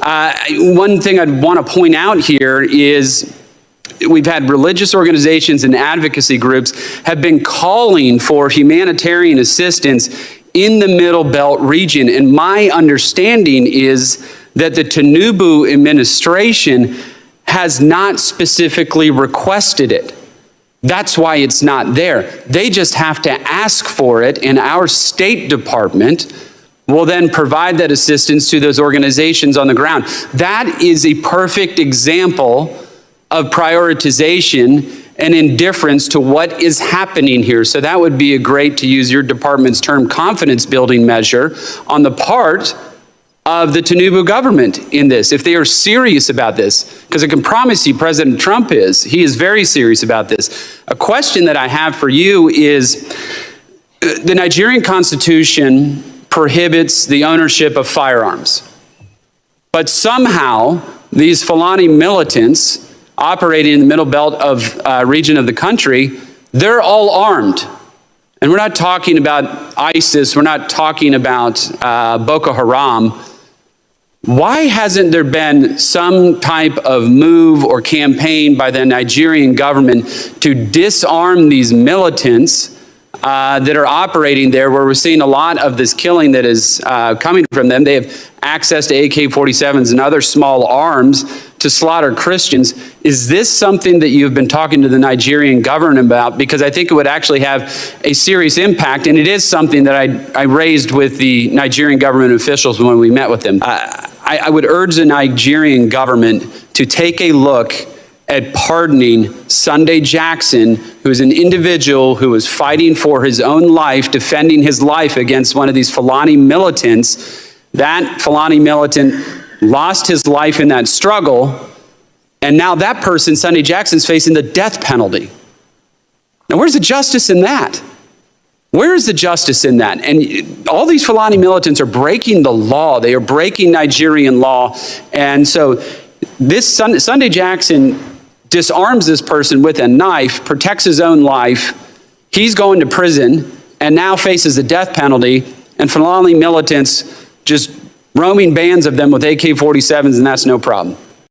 One thing I'd want to point out here is we've had religious organizations and advocacy groups have been calling for humanitarian assistance in the Middle Belt region. And my understanding is that the Tinubu administration has not specifically requested it. That's why it's not there. They just have to ask for it, and our State Department will then provide that assistance to those organizations on the ground. That is a perfect example of prioritization and indifference to what is happening here. So that would be a great, to use your department's term, confidence building measure on the part of the Tinubu government in this, if they are serious about this. Because I can promise you President Trump is. He is very serious about this. A question that I have for you is, the Nigerian Constitution prohibits the ownership of firearms. But somehow these Fulani militants operating in the Middle Belt of region of the country, they're all armed. And we're not talking about ISIS, we're not talking about Boko Haram. Why hasn't there been some type of move or campaign by the Nigerian government to disarm these militants that are operating there, where we're seeing a lot of this killing that is coming from them? They have access to AK-47s and other small arms to slaughter Christians. Is this something that you've been talking to the Nigerian government about? Because I think it would actually have a serious impact, and it is something that I raised with the Nigerian government officials when we met with them. I would urge the Nigerian government to take a look at pardoning Sunday Jackson, who is an individual who was fighting for his own life, defending his life against one of these Fulani militants. That Fulani militant lost his life in that struggle, and now that person, Sunday Jackson's facing the death penalty. Now, where's the justice in that? Where is the justice in that? And all these Fulani militants are breaking the law. They are breaking Nigerian law. And so this Sunday Jackson disarms this person with a knife, protects his own life. He's going to prison and now faces the death penalty, and Fulani militants just roaming bands of them with AK-47s, and that's no problem.